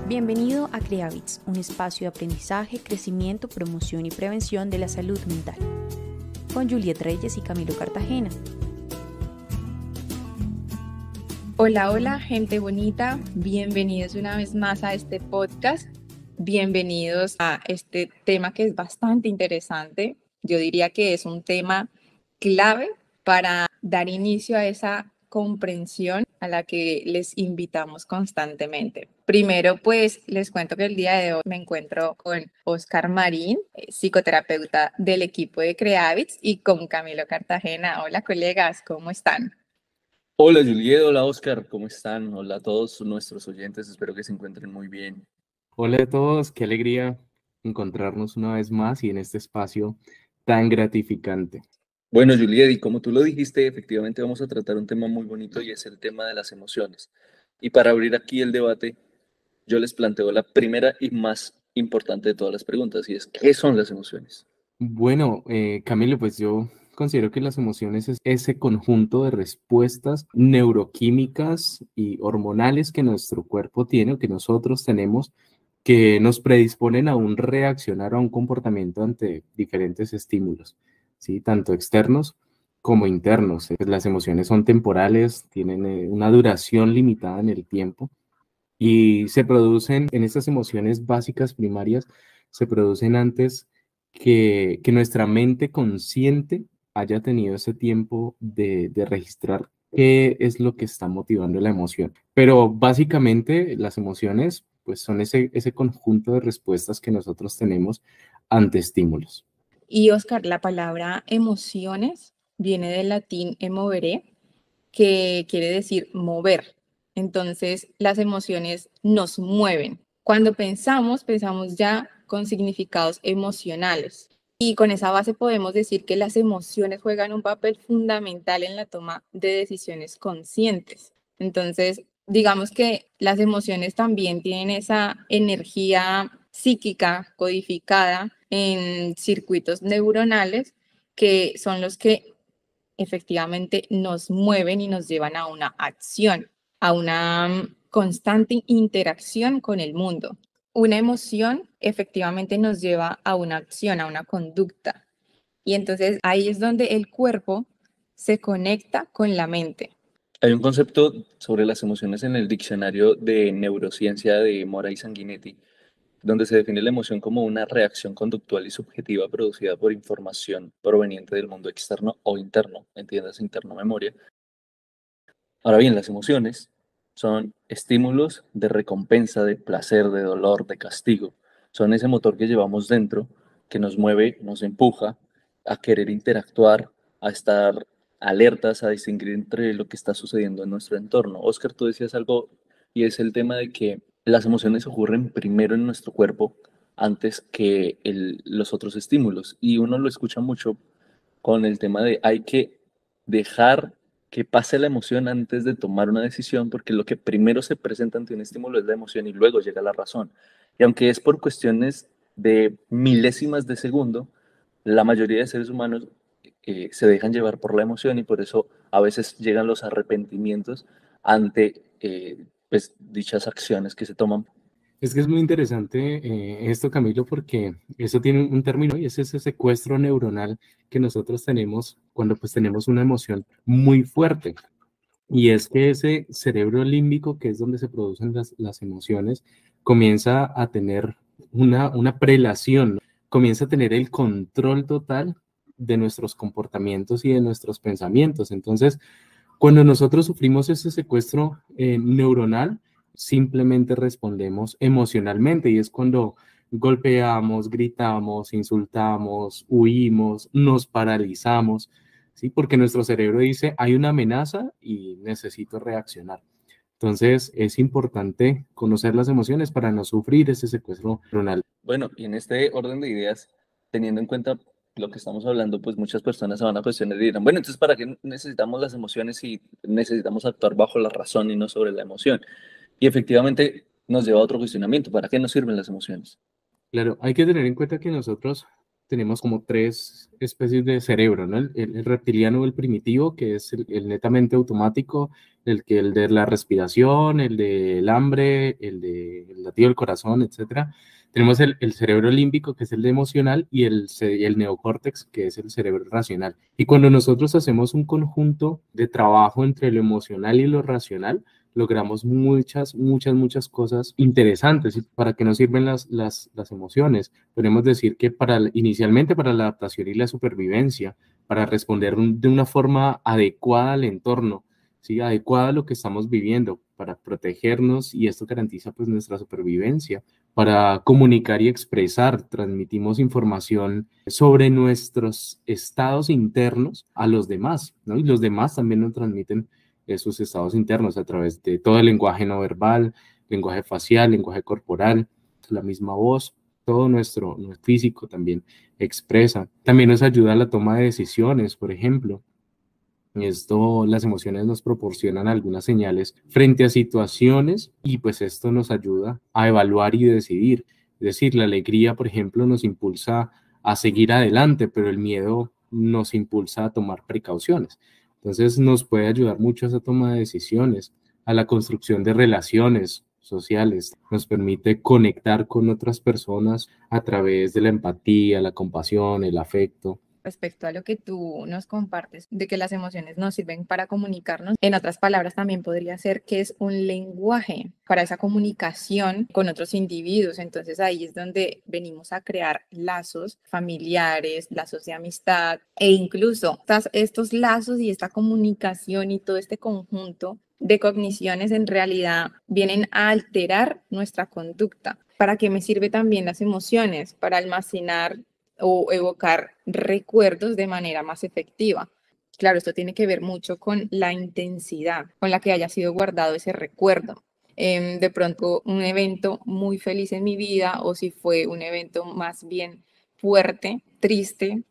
Bienvenido a CreaBits, un espacio de aprendizaje, crecimiento, promoción y prevención de la salud mental, con Juliet Reyes y Camilo Cartagena. Hola, hola, gente bonita. Bienvenidos una vez más a este podcast. Bienvenidos a este tema que es bastante interesante. Yo diría que es un tema clave para dar inicio a esa comprensión a la que les invitamos constantemente. Primero, pues les cuento que el día de hoy me encuentro con Oscar Marín, psicoterapeuta del equipo de CreaBits, y con Camilo Cartagena. Hola, colegas, ¿cómo están? Hola Juliet, hola Oscar, ¿cómo están? Hola a todos nuestros oyentes, espero que se encuentren muy bien. Hola a todos, qué alegría encontrarnos una vez más y en este espacio tan gratificante. Bueno Juliet, y como tú lo dijiste, efectivamente vamos a tratar un tema muy bonito y es el tema de las emociones. Y para abrir aquí el debate, yo les planteo la primera y más importante de todas las preguntas, y es, ¿qué son las emociones? Bueno, Camilo, pues yo considero que las emociones es ese conjunto de respuestas neuroquímicas y hormonales que nuestro cuerpo tiene o que nosotros tenemos que nos predisponen a un reaccionar a un comportamiento ante diferentes estímulos, ¿sí? Tanto externos como internos. Las emociones son temporales, tienen una duración limitada en el tiempo y se producen en estas emociones básicas primarias, se producen antes que nuestra mente consciente haya tenido ese tiempo de registrar qué es lo que está motivando la emoción. Pero básicamente las emociones pues son ese conjunto de respuestas que nosotros tenemos ante estímulos. Y Oscar, la palabra emociones viene del latín emovere, que quiere decir mover. Entonces, las emociones nos mueven. Cuando pensamos ya con significados emocionales. Y con esa base podemos decir que las emociones juegan un papel fundamental en la toma de decisiones conscientes. Entonces, digamos que las emociones también tienen esa energía psíquica codificada en circuitos neuronales que son los que efectivamente nos mueven y nos llevan a una acción, a una constante interacción con el mundo. Una emoción efectivamente nos lleva a una acción, a una conducta. Y entonces ahí es donde el cuerpo se conecta con la mente. Hay un concepto sobre las emociones en el diccionario de neurociencia de Mora y Sanguinetti, donde se define la emoción como una reacción conductual y subjetiva producida por información proveniente del mundo externo o interno, entiendas interno memoria. Ahora bien, las emociones son estímulos de recompensa, de placer, de dolor, de castigo. Son ese motor que llevamos dentro, que nos mueve, nos empuja a querer interactuar, a estar alertas, a distinguir entre lo que está sucediendo en nuestro entorno. Oscar, tú decías algo y es el tema de que las emociones ocurren primero en nuestro cuerpo antes que los otros estímulos. Y uno lo escucha mucho con el tema de hay que dejar que pase la emoción antes de tomar una decisión, porque lo que primero se presenta ante un estímulo es la emoción y luego llega la razón. Y aunque es por cuestiones de milésimas de segundo, la mayoría de seres humanos se dejan llevar por la emoción y por eso a veces llegan los arrepentimientos ante pues, dichas acciones que se toman. Es que es muy interesante esto, Camilo, porque eso tiene un término y es ese secuestro neuronal que nosotros tenemos cuando pues tenemos una emoción muy fuerte. Y es que ese cerebro límbico, que es donde se producen las emociones, comienza a tener una prelación, ¿no? Comienza a tener el control total de nuestros comportamientos y de nuestros pensamientos. Entonces, cuando nosotros sufrimos ese secuestro neuronal, simplemente respondemos emocionalmente y es cuando golpeamos, gritamos, insultamos, huimos, nos paralizamos, ¿sí? Porque nuestro cerebro dice, hay una amenaza y necesito reaccionar. Entonces, es importante conocer las emociones para no sufrir ese secuestro neuronal. Bueno, y en este orden de ideas, teniendo en cuenta lo que estamos hablando, pues muchas personas se van a cuestionar y dirán, bueno, entonces, ¿para qué necesitamos las emociones si necesitamos actuar bajo la razón y no sobre la emoción? Y efectivamente nos lleva a otro cuestionamiento, ¿para qué nos sirven las emociones? Claro, hay que tener en cuenta que nosotros tenemos como tres especies de cerebro, ¿no? El reptiliano o el primitivo, que es el netamente automático, el de la respiración, el del hambre, el latido del corazón, etcétera. Tenemos el cerebro límbico, que es el de emocional, y el neocórtex, que es el cerebro racional. Y cuando nosotros hacemos un conjunto de trabajo entre lo emocional y lo racional, logramos muchas cosas interesantes. ¿Y para qué nos sirven las emociones? Podemos decir que inicialmente para la adaptación y la supervivencia, para responder de una forma adecuada al entorno, ¿sí? Adecuada a lo que estamos viviendo, para protegernos, y esto garantiza pues nuestra supervivencia. Para comunicar y expresar, transmitimos información sobre nuestros estados internos a los demás, ¿no? Y los demás también nos transmiten esos estados internos a través de todo el lenguaje no verbal, lenguaje facial, lenguaje corporal, la misma voz, todo nuestro físico también expresa. También nos ayuda a la toma de decisiones, por ejemplo. Las emociones nos proporcionan algunas señales frente a situaciones, y pues esto nos ayuda a evaluar y decidir. Es decir, la alegría, por ejemplo, nos impulsa a seguir adelante, pero el miedo nos impulsa a tomar precauciones. Entonces nos puede ayudar mucho a esa toma de decisiones, a la construcción de relaciones sociales. Nos permite conectar con otras personas a través de la empatía, la compasión, el afecto. Respecto a lo que tú nos compartes, de que las emociones nos sirven para comunicarnos, en otras palabras también podría ser que es un lenguaje para esa comunicación con otros individuos. Entonces ahí es donde venimos a crear lazos familiares, lazos de amistad, e incluso estos lazos y esta comunicación y todo este conjunto de cogniciones en realidad vienen a alterar nuestra conducta. ¿Para qué me sirve también las emociones? Para almacenar o evocar recuerdos de manera más efectiva. Claro, esto tiene que ver mucho con la intensidad con la que haya sido guardado ese recuerdo. De pronto, un evento muy feliz en mi vida, o si fue un evento más bien fuerte, triste,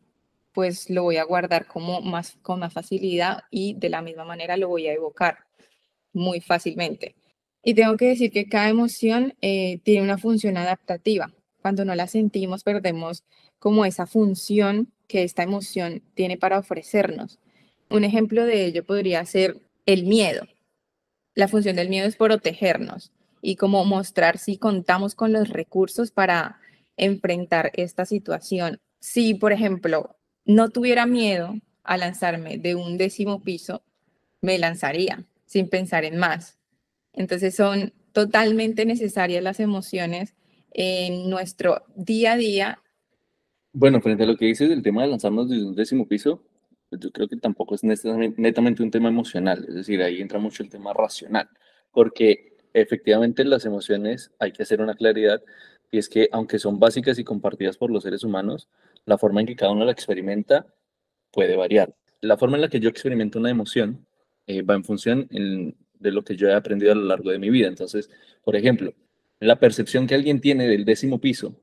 pues lo voy a guardar con más facilidad, y de la misma manera lo voy a evocar muy fácilmente. Y tengo que decir que cada emoción tiene una función adaptativa. Cuando no la sentimos, perdemos como esa función que esta emoción tiene para ofrecernos. Un ejemplo de ello podría ser el miedo. La función del miedo es protegernos y como mostrar si contamos con los recursos para enfrentar esta situación. Si, por ejemplo, no tuviera miedo a lanzarme de un 10º piso, me lanzaría sin pensar en más. Entonces son totalmente necesarias las emociones en nuestro día a día. Bueno, frente a lo que dices del tema de lanzarnos desde un 10º piso, pues yo creo que tampoco es netamente un tema emocional, es decir, ahí entra mucho el tema racional, porque efectivamente las emociones, hay que hacer una claridad, y es que aunque son básicas y compartidas por los seres humanos, la forma en que cada uno la experimenta puede variar. La forma en la que yo experimento una emoción va en función de lo que yo he aprendido a lo largo de mi vida. Entonces, por ejemplo, la percepción que alguien tiene del 10º piso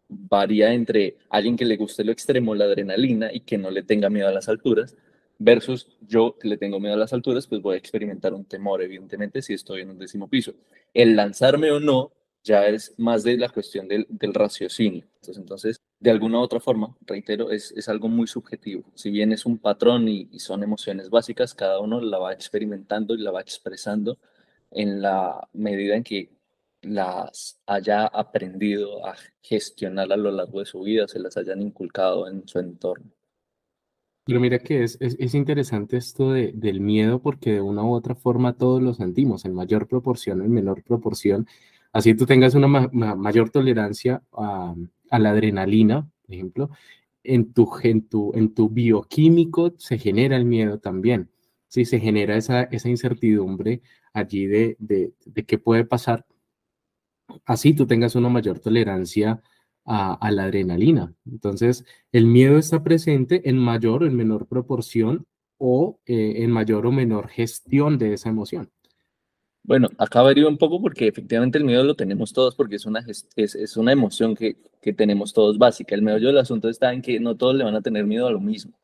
varía entre alguien que le guste lo extremo, la adrenalina, y que no le tenga miedo a las alturas, versus yo que le tengo miedo a las alturas, pues voy a experimentar un temor, evidentemente, si estoy en un 10º piso. El lanzarme o no ya es más de la cuestión del raciocinio. Entonces, de alguna u otra forma, reitero, es algo muy subjetivo. Si bien es un patrón y son emociones básicas, cada uno la va experimentando y la va expresando en la medida en que las haya aprendido a gestionar a lo largo de su vida, se las hayan inculcado en su entorno. Pero mira que es interesante esto del miedo, porque de una u otra forma todos lo sentimos, en mayor proporción o en menor proporción. Así tú tengas una mayor tolerancia a la adrenalina, por ejemplo, en tu bioquímico se genera el miedo también. Sí, se genera esa incertidumbre allí de qué puede pasar. Así tú tengas una mayor tolerancia a la adrenalina. Entonces, el miedo está presente en mayor o en menor proporción, o en mayor o menor gestión de esa emoción. Bueno, acá varía un poco porque efectivamente el miedo lo tenemos todos porque es una emoción que tenemos todos básica. El meollo del asunto está en que no todos le van a tener miedo a lo mismo.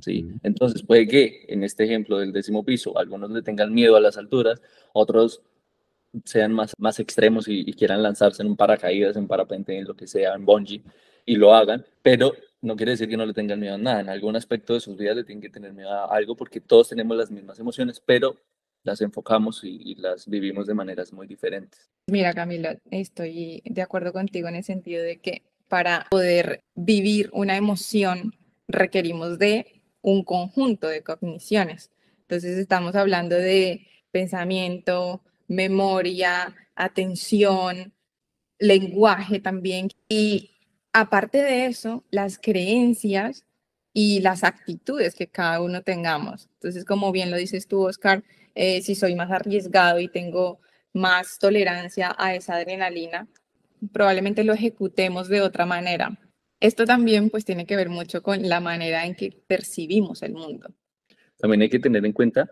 ¿Sí? Entonces puede que en este ejemplo del 10º piso algunos le tengan miedo a las alturas, otros sean más extremos y quieran lanzarse en un paracaídas, en parapente, en lo que sea, en bungee, y lo hagan, pero no quiere decir que no le tengan miedo a nada. En algún aspecto de sus vidas le tienen que tener miedo a algo porque todos tenemos las mismas emociones, pero las enfocamos y las vivimos de maneras muy diferentes. Mira, Camilo, estoy de acuerdo contigo en el sentido de que para poder vivir una emoción requerimos de un conjunto de cogniciones. Entonces estamos hablando de pensamiento, memoria, atención, lenguaje también. Y aparte de eso, las creencias y las actitudes que cada uno tengamos. Entonces, como bien lo dices tú, Oscar, si soy más arriesgado y tengo más tolerancia a esa adrenalina, probablemente lo ejecutemos de otra manera. Esto también pues tiene que ver mucho con la manera en que percibimos el mundo. También hay que tener en cuenta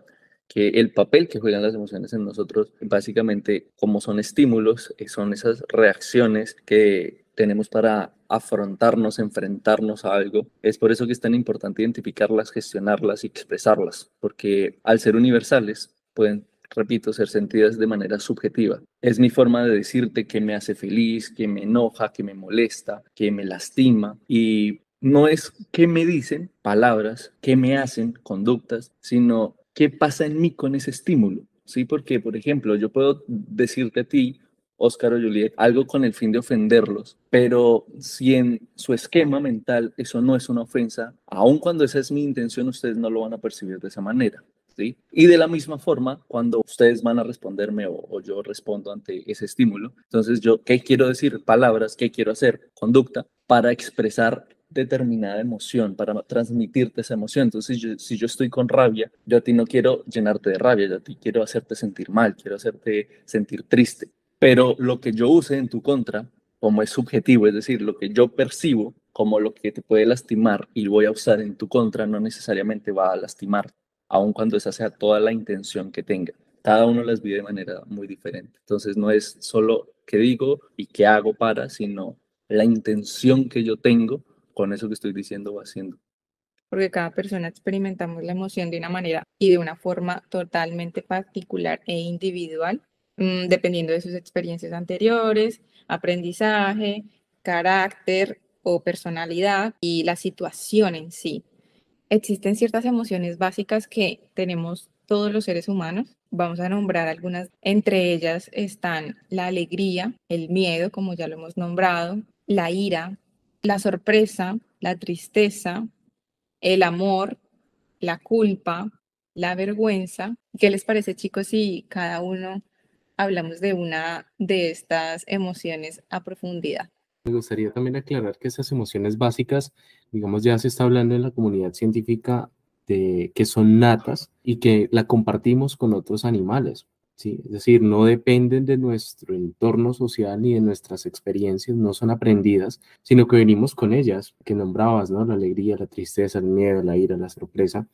que el papel que juegan las emociones en nosotros, básicamente, como son estímulos, son esas reacciones que tenemos para afrontarnos, enfrentarnos a algo. Es por eso que es tan importante identificarlas, gestionarlas y expresarlas, porque al ser universales, pueden, repito, ser sentidas de manera subjetiva. Es mi forma de decirte que me hace feliz, que me enoja, que me molesta, que me lastima, y no es qué me dicen palabras, qué me hacen conductas, sino qué pasa en mí con ese estímulo, ¿sí? Porque, por ejemplo, yo puedo decirte a ti, Oscar o Juliet, algo con el fin de ofenderlos, pero si en su esquema mental eso no es una ofensa, aun cuando esa es mi intención, ustedes no lo van a percibir de esa manera, ¿sí? Y de la misma forma, cuando ustedes van a responderme o yo respondo ante ese estímulo, entonces yo, ¿qué quiero decir? Palabras, ¿qué quiero hacer? Conducta, para expresar determinada emoción, para transmitirte esa emoción. Entonces, si yo estoy con rabia, yo a ti no quiero llenarte de rabia, yo a ti quiero hacerte sentir mal, quiero hacerte sentir triste. Pero lo que yo use en tu contra, como es subjetivo, es decir, lo que yo percibo como lo que te puede lastimar y voy a usar en tu contra, no necesariamente va a lastimar, aun cuando esa sea toda la intención que tenga. Cada uno las vive de manera muy diferente. Entonces, no es solo qué digo y qué hago para, sino la intención que yo tengo con eso que estoy diciendo o haciendo. Porque cada persona experimentamos la emoción de una manera y de una forma totalmente particular e individual, dependiendo de sus experiencias anteriores, aprendizaje, carácter o personalidad y la situación en sí. Existen ciertas emociones básicas que tenemos todos los seres humanos. Vamos a nombrar algunas. Entre ellas están la alegría, el miedo, como ya lo hemos nombrado, la ira, la sorpresa, la tristeza, el amor, la culpa, la vergüenza. ¿Qué les parece, chicos, si cada uno hablamos de una de estas emociones a profundidad? Me gustaría también aclarar que esas emociones básicas, digamos, ya se está hablando en la comunidad científica de que son natas y que la compartimos con otros animales, ¿sí? Es decir, no dependen de nuestro entorno social ni de nuestras experiencias, no son aprendidas, sino que venimos con ellas, que nombrabas, ¿no? La alegría, la tristeza, el miedo, la ira, la sorpresa,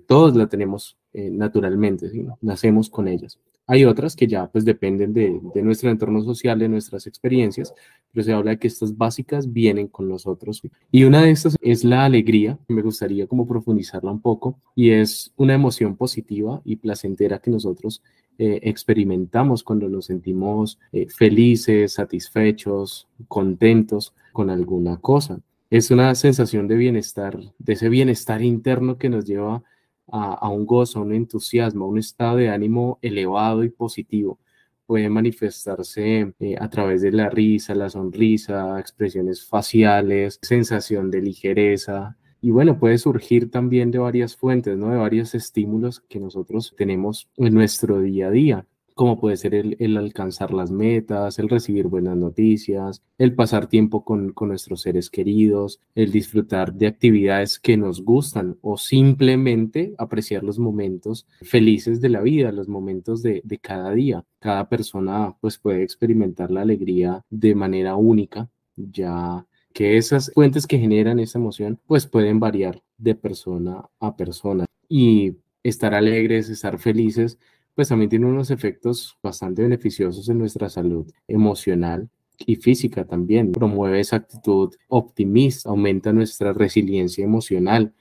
todos la tenemos naturalmente, ¿sí? Nacemos con ellas. Hay otras que ya pues dependen de nuestro entorno social, de nuestras experiencias, pero se habla de que estas básicas vienen con nosotros. Y una de estas es la alegría, me gustaría como profundizarla un poco, y es una emoción positiva y placentera que nosotros experimentamos cuando nos sentimos felices, satisfechos, contentos con alguna cosa. Es una sensación de bienestar, de ese bienestar interno que nos lleva a un gozo, a un entusiasmo, a un estado de ánimo elevado y positivo. Puede manifestarse a través de la risa, la sonrisa, expresiones faciales, sensación de ligereza. Y bueno, puede surgir también de varias fuentes, ¿no? De varios estímulos que nosotros tenemos en nuestro día a día, como puede ser el alcanzar las metas, el recibir buenas noticias, el pasar tiempo con nuestros seres queridos, el disfrutar de actividades que nos gustan o simplemente apreciar los momentos felices de la vida, los momentos de cada día. Cada persona pues puede experimentar la alegría de manera única, ya que esas fuentes que generan esa emoción pues pueden variar de persona a persona. Y estar alegres, estar felices, pues también tiene unos efectos bastante beneficiosos en nuestra salud emocional y física también. Promueve esa actitud optimista, aumenta nuestra resiliencia emocional,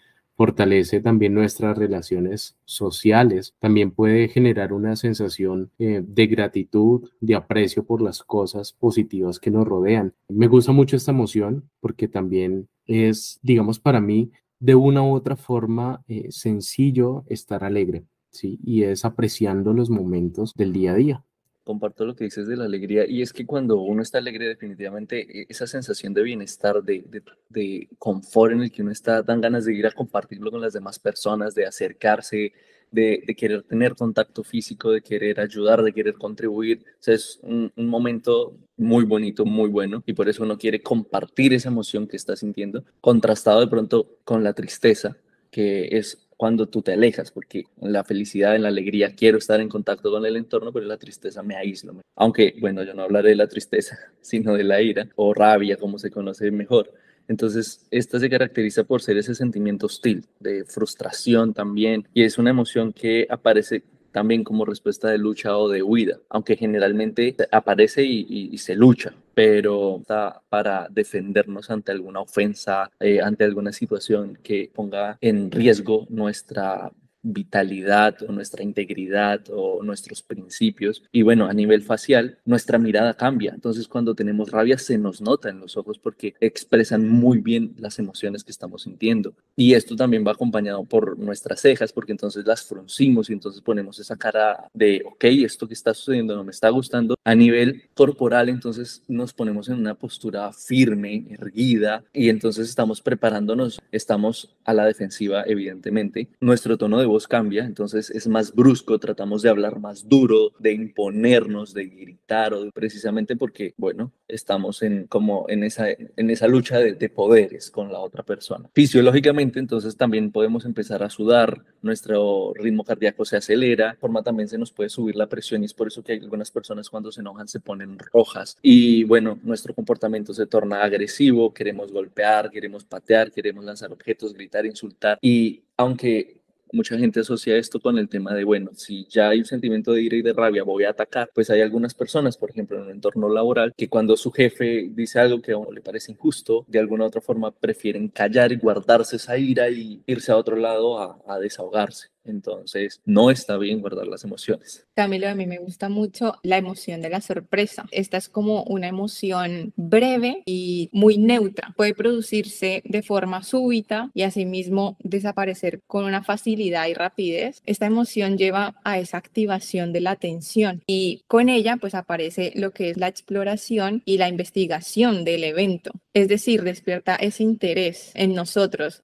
fortalece también nuestras relaciones sociales, también puede generar una sensación de gratitud, de aprecio por las cosas positivas que nos rodean. Me gusta mucho esta emoción porque también es, digamos, para mí, de una u otra forma sencillo estar alegre, ¿sí? Y es apreciando los momentos del día a día. Comparto lo que dices de la alegría y es que cuando uno está alegre definitivamente esa sensación de bienestar, de confort en el que uno está, dan ganas de ir a compartirlo con las demás personas, de acercarse, de querer tener contacto físico, de querer ayudar, de querer contribuir. O sea, es un momento muy bonito, muy bueno y por eso uno quiere compartir esa emoción que está sintiendo, contrastado de pronto con la tristeza, que es cuando tú te alejas, porque en la felicidad, en la alegría, quiero estar en contacto con el entorno, pero en la tristeza me aíslo. Aunque, bueno, yo no hablaré de la tristeza, sino de la ira o rabia, como se conoce mejor. Entonces, esta se caracteriza por ser ese sentimiento hostil, de frustración también, y es una emoción que aparece también como respuesta de lucha o de huida, aunque generalmente aparece y se lucha, pero está para defendernos ante alguna ofensa, ante alguna situación que ponga en riesgo nuestra vitalidad o nuestra integridad o nuestros principios. Y bueno, a nivel facial, nuestra mirada cambia. Entonces, cuando tenemos rabia, se nos nota en los ojos porque expresan muy bien las emociones que estamos sintiendo. Y esto también va acompañado por nuestras cejas, porque entonces las fruncimos y entonces ponemos esa cara de, ok, esto que está sucediendo no me está gustando. A nivel corporal, entonces nos ponemos en una postura firme, erguida, y entonces estamos preparándonos, estamos a la defensiva, evidentemente. Nuestro tono de voz cambia, entonces es más brusco, tratamos de hablar más duro, de imponernos, de gritar, o precisamente porque, bueno, estamos como en esa lucha de poderes con la otra persona. Fisiológicamente, entonces también podemos empezar a sudar, nuestro ritmo cardíaco se acelera, de forma también se nos puede subir la presión y es por eso que hay algunas personas cuando se enojan se ponen rojas y bueno, nuestro comportamiento se torna agresivo, queremos golpear, queremos patear, queremos lanzar objetos, gritar, insultar y aunque mucha gente asocia esto con el tema de, bueno, si ya hay un sentimiento de ira y de rabia, voy a atacar, pues hay algunas personas, por ejemplo, en un entorno laboral, que cuando su jefe dice algo que a uno le parece injusto, de alguna u otra forma prefieren callar y guardarse esa ira y irse a otro lado a desahogarse. Entonces, no está bien guardar las emociones. Camilo, a mí me gusta mucho la emoción de la sorpresa. Esta es como una emoción breve y muy neutra. Puede producirse de forma súbita y asimismo desaparecer con una facilidad y rapidez. Esta emoción lleva a esa activación de la atención y con ella pues aparece lo que es la exploración y la investigación del evento. Es decir, despierta ese interés en nosotros.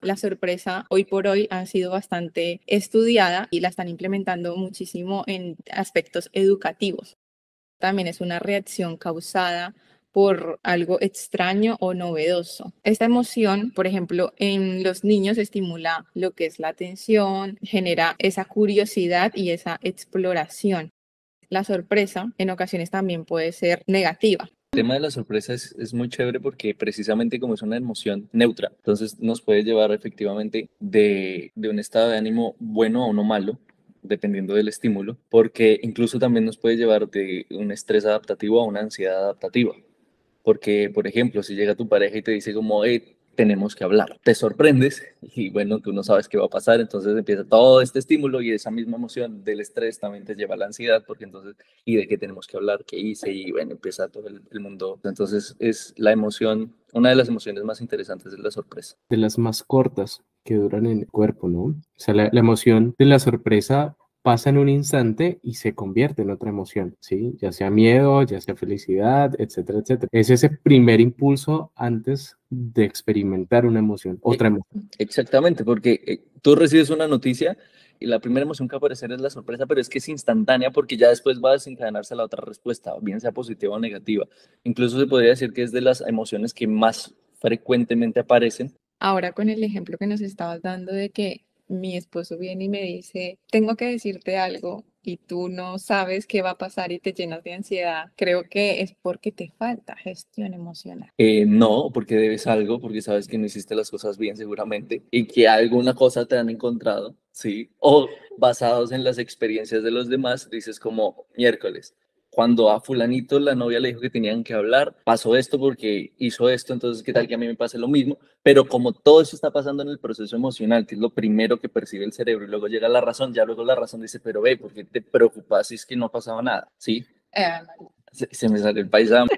La sorpresa hoy por hoy ha sido bastante estudiada y la están implementando muchísimo en aspectos educativos. También es una reacción causada por algo extraño o novedoso. Esta emoción, por ejemplo, en los niños estimula lo que es la atención, genera esa curiosidad y esa exploración. La sorpresa en ocasiones también puede ser negativa. El tema de la sorpresa es muy chévere porque precisamente como es una emoción neutra, entonces nos puede llevar efectivamente de un estado de ánimo bueno a uno malo, dependiendo del estímulo, porque incluso también nos puede llevar de un estrés adaptativo a una ansiedad adaptativa. Porque, por ejemplo, si llega tu pareja y te dice como, tenemos que hablar, te sorprendes y bueno, tú no sabes qué va a pasar, entonces empieza todo este estímulo y esa misma emoción del estrés también te lleva a la ansiedad, porque entonces, ¿y de qué tenemos que hablar? ¿Qué hice? Y bueno, empieza todo el mundo. Entonces es la emoción, una de las emociones más interesantes es la sorpresa. De las más cortas que duran en el cuerpo, ¿no? O sea, la emoción de la sorpresa pasa en un instante y se convierte en otra emoción, ¿sí? Ya sea miedo, ya sea felicidad, etcétera, etcétera. Es ese primer impulso antes de experimentar una emoción, otra emoción. Exactamente, porque tú recibes una noticia y la primera emoción que aparece es la sorpresa, pero es que es instantánea porque ya después va a desencadenarse la otra respuesta, bien sea positiva o negativa. Incluso se podría decir que es de las emociones que más frecuentemente aparecen. Ahora con el ejemplo que nos estabas dando de que mi esposo viene y me dice, tengo que decirte algo y tú no sabes qué va a pasar y te llenas de ansiedad, creo que es porque te falta gestión emocional. No, porque debes algo, porque sabes que no hiciste las cosas bien seguramente y que alguna cosa te han encontrado, ¿sí? O basados en las experiencias de los demás, dices como miércoles. cuando a fulanito la novia le dijo que tenían que hablar, pasó esto porque hizo esto, entonces qué tal que a mí me pase lo mismo, pero como todo eso está pasando en el proceso emocional, que es lo primero que percibe el cerebro, y luego llega la razón, ya luego la razón dice, pero ve, ¿por qué te preocupas si es que no ha pasado nada? ¿Sí? Se me sale el paisano.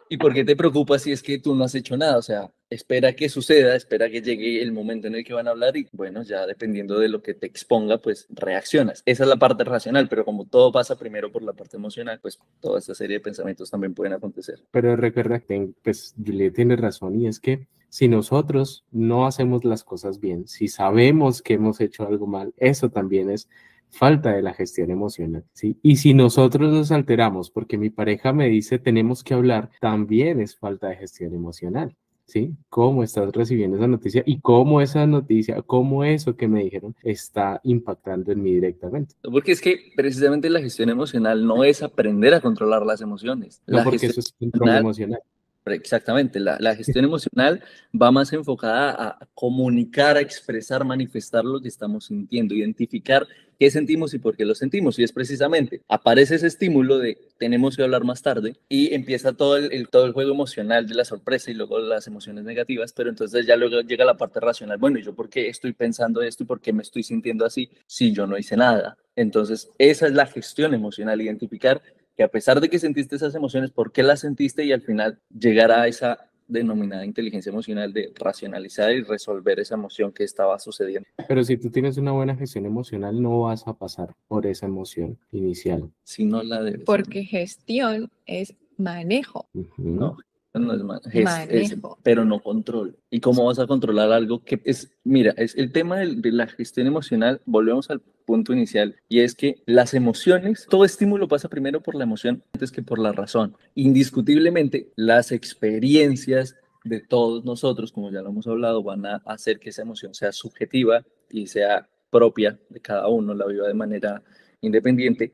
¿Y por qué te preocupas si es que tú no has hecho nada? O sea, espera que suceda, espera que llegue el momento en el que van a hablar y bueno, ya dependiendo de lo que te exponga, pues reaccionas. Esa es la parte racional, pero como todo pasa primero por la parte emocional, pues toda esta serie de pensamientos también pueden acontecer. Pero recuerda que, pues, Juliet tiene razón y es que si nosotros no hacemos las cosas bien, si sabemos que hemos hecho algo mal, eso también es falta de la gestión emocional, ¿sí? Y si nosotros nos alteramos porque mi pareja me dice tenemos que hablar, también es falta de gestión emocional, ¿sí? ¿Cómo estás recibiendo esa noticia y cómo esa noticia, cómo eso que me dijeron está impactando en mí directamente? Porque es que precisamente la gestión emocional no es aprender a controlar las emociones. No, La porque gestión eso es control emocional emocional. Exactamente, la gestión emocional va más enfocada a comunicar, a expresar, manifestar lo que estamos sintiendo, identificar qué sentimos y por qué lo sentimos. Y es precisamente, aparece ese estímulo de tenemos que hablar más tarde y empieza todo el juego emocional de la sorpresa y luego las emociones negativas, pero entonces ya luego llega la parte racional. Bueno, ¿y yo por qué estoy pensando esto y por qué me estoy sintiendo así si yo no hice nada? Entonces, esa es la gestión emocional, identificar que a pesar de que sentiste esas emociones, ¿por qué las sentiste? Y al final llegar a esa denominada inteligencia emocional de racionalizar y resolver esa emoción que estaba sucediendo. Pero si tú tienes una buena gestión emocional, no vas a pasar por esa emoción inicial. Si no la debes. Porque gestión es manejo. No, no es Manejo. pero no control. ¿Y cómo vas a controlar algo que es, mira, es el tema de la gestión emocional, volvemos al punto inicial, y es que las emociones, todo estímulo pasa primero por la emoción antes que por la razón. Indiscutiblemente, las experiencias de todos nosotros, como ya lo hemos hablado, van a hacer que esa emoción sea subjetiva y sea propia de cada uno, la viva de manera independiente,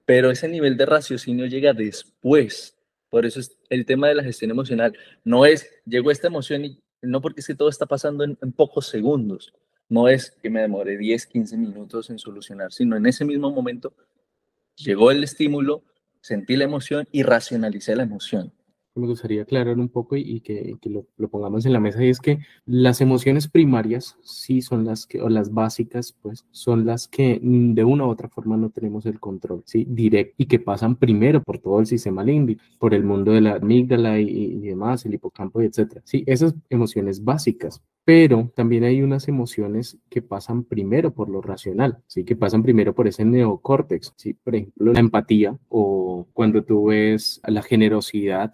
pero ese nivel de raciocinio llega después. Por eso es el tema de la gestión emocional. No es, llegó esta emoción y no porque es que todo está pasando en pocos segundos. No es que me demore 10, 15 minutos en solucionar, sino en ese mismo momento llegó el estímulo, sentí la emoción y racionalicé la emoción. Me gustaría aclarar un poco y que lo pongamos en la mesa, y es que las emociones primarias sí son las que, o las básicas, pues, son las que de una u otra forma no tenemos el control, ¿sí? Directo, y que pasan primero por todo el sistema límbico, por el mundo de la amígdala y demás, el hipocampo, y etcétera. Sí, esas emociones básicas, pero también hay unas emociones que pasan primero por lo racional, ¿sí? Que pasan primero por ese neocórtex, ¿sí? Por ejemplo, la empatía o cuando tú ves la generosidad,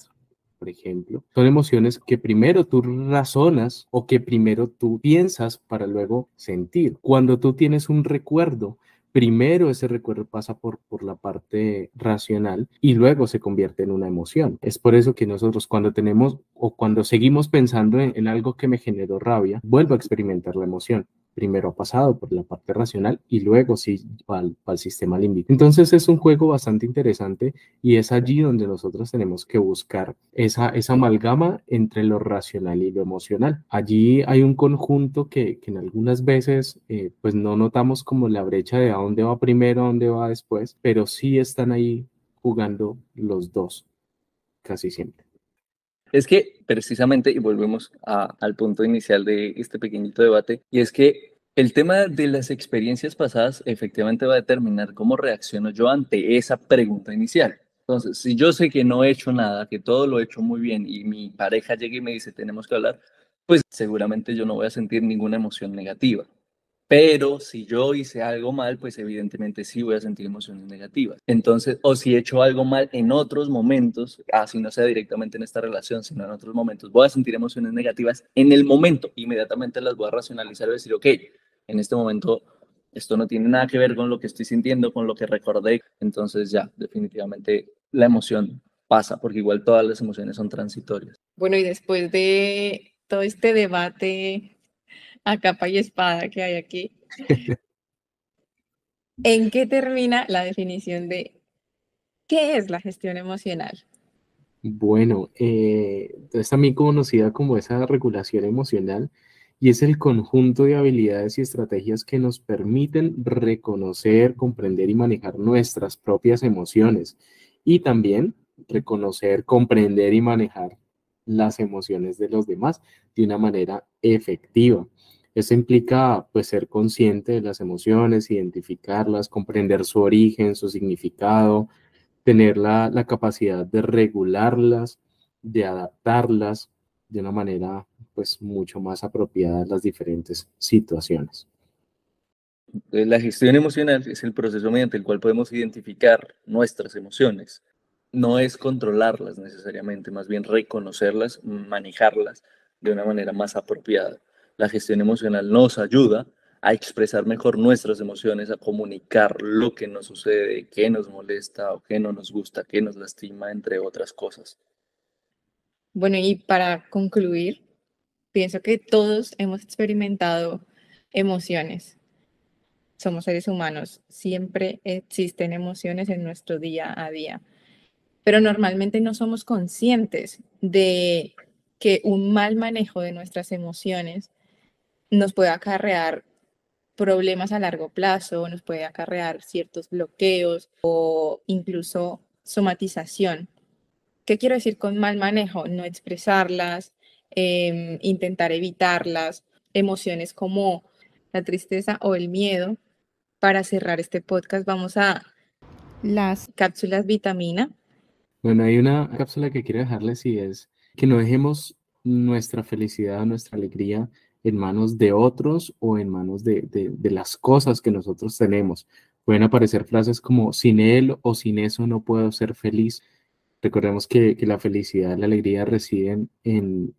por ejemplo, son emociones que primero tú razonas o que primero tú piensas para luego sentir. Cuando tú tienes un recuerdo, primero ese recuerdo pasa por la parte racional y luego se convierte en una emoción. Es por eso que nosotros cuando tenemos o cuando seguimos pensando en algo que me generó rabia, vuelvo a experimentar la emoción. Primero ha pasado por la parte racional y luego sí va al sistema límbico. Entonces es un juego bastante interesante y es allí donde nosotros tenemos que buscar esa amalgama entre lo racional y lo emocional. Allí hay un conjunto que en algunas veces pues no notamos como la brecha de a dónde va primero, a dónde va después, pero sí están ahí jugando los dos casi siempre. Es que precisamente, y volvemos al punto inicial de este pequeñito debate, y es que el tema de las experiencias pasadas efectivamente va a determinar cómo reacciono yo ante esa pregunta inicial. Entonces, si yo sé que no he hecho nada, que todo lo he hecho muy bien y mi pareja llega y me dice tenemos que hablar, pues seguramente yo no voy a sentir ninguna emoción negativa. Pero si yo hice algo mal, pues evidentemente sí voy a sentir emociones negativas. Entonces, o si he hecho algo mal en otros momentos, así no sea directamente en esta relación, sino en otros momentos, voy a sentir emociones negativas en el momento. Inmediatamente las voy a racionalizar y decir, ok, en este momento esto no tiene nada que ver con lo que estoy sintiendo, con lo que recordé. Entonces ya, definitivamente la emoción pasa, porque igual todas las emociones son transitorias. Bueno, y después de todo este debate a capa y espada que hay aquí, ¿en qué termina la definición de qué es la gestión emocional? Bueno, es también conocida como esa regulación emocional y es el conjunto de habilidades y estrategias que nos permiten reconocer, comprender y manejar nuestras propias emociones y también reconocer, comprender y manejar las emociones de los demás de una manera efectiva. Eso implica pues ser consciente de las emociones, identificarlas, comprender su origen, su significado, tener la capacidad de regularlas, de adaptarlas de una manera pues mucho más apropiada a las diferentes situaciones. La gestión emocional es el proceso mediante el cual podemos identificar nuestras emociones. No es controlarlas necesariamente, más bien reconocerlas, manejarlas de una manera más apropiada. La gestión emocional nos ayuda a expresar mejor nuestras emociones, a comunicar lo que nos sucede, qué nos molesta o qué no nos gusta, qué nos lastima, entre otras cosas. Bueno, y para concluir, pienso que todos hemos experimentado emociones. Somos seres humanos, siempre existen emociones en nuestro día a día, pero normalmente no somos conscientes de que un mal manejo de nuestras emociones nos puede acarrear problemas a largo plazo, nos puede acarrear ciertos bloqueos o incluso somatización. ¿Qué quiero decir con mal manejo? No expresarlas, intentar evitarlas, emociones como la tristeza o el miedo. Para cerrar este podcast vamos a las cápsulas vitamina. Bueno, hay una cápsula que quiero dejarles y es que no dejemos nuestra felicidad, nuestra alegría en manos de otros o en manos de las cosas que nosotros tenemos. Pueden aparecer frases como sin él o sin eso no puedo ser feliz. Recordemos que la felicidad, la alegría residen en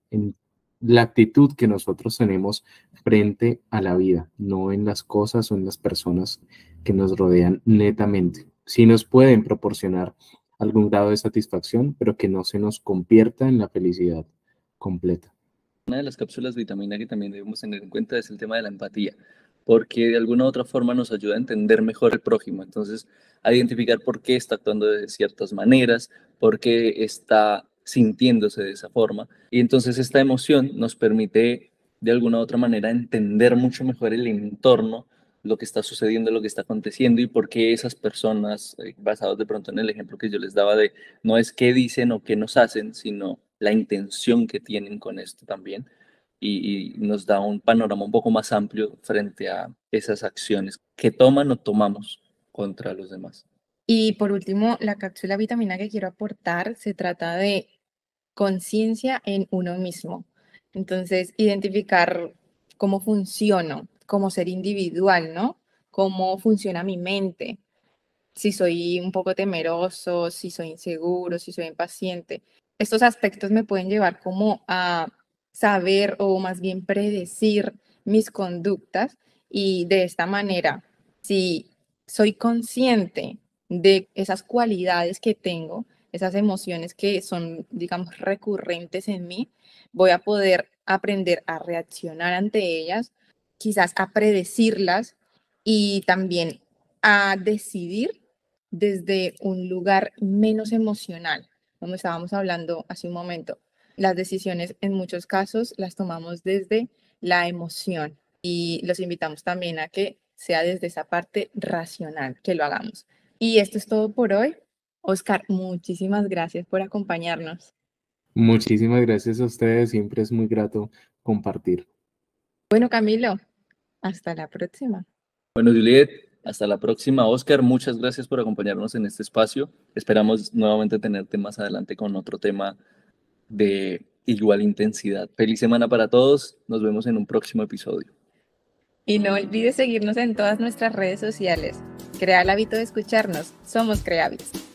la actitud que nosotros tenemos frente a la vida, no en las cosas o en las personas que nos rodean netamente. Sí nos pueden proporcionar algún grado de satisfacción, pero que no se nos convierta en la felicidad completa. Una de las cápsulas vitamina que también debemos tener en cuenta es el tema de la empatía, porque de alguna u otra forma nos ayuda a entender mejor al prójimo, entonces a identificar por qué está actuando de ciertas maneras, por qué está sintiéndose de esa forma, y entonces esta emoción nos permite de alguna u otra manera entender mucho mejor el entorno, lo que está sucediendo, lo que está aconteciendo y por qué esas personas, basados de pronto en el ejemplo que yo les daba de no es qué dicen o qué nos hacen, sino la intención que tienen con esto también y nos da un panorama un poco más amplio frente a esas acciones que toman o tomamos contra los demás. Y por último, la cápsula vitamina que quiero aportar se trata de conciencia en uno mismo. Entonces, identificar cómo funciono como ser individual, ¿no? Cómo funciona mi mente, si soy un poco temeroso, si soy inseguro, si soy impaciente. Estos aspectos me pueden llevar como a saber o más bien predecir mis conductas y de esta manera, si soy consciente de esas cualidades que tengo, esas emociones que son, digamos, recurrentes en mí, voy a poder aprender a reaccionar ante ellas, quizás a predecirlas y también a decidir desde un lugar menos emocional, como estábamos hablando hace un momento. Las decisiones en muchos casos las tomamos desde la emoción y los invitamos también a que sea desde esa parte racional que lo hagamos. Y esto es todo por hoy. Oscar, muchísimas gracias por acompañarnos. Muchísimas gracias a ustedes, siempre es muy grato compartir. Bueno, Camilo, hasta la próxima. Bueno, Juliet, hasta la próxima. Oscar, muchas gracias por acompañarnos en este espacio. Esperamos nuevamente tenerte más adelante con otro tema de igual intensidad. Feliz semana para todos. Nos vemos en un próximo episodio. Y no olvides seguirnos en todas nuestras redes sociales. Crea el hábito de escucharnos. Somos Creavits.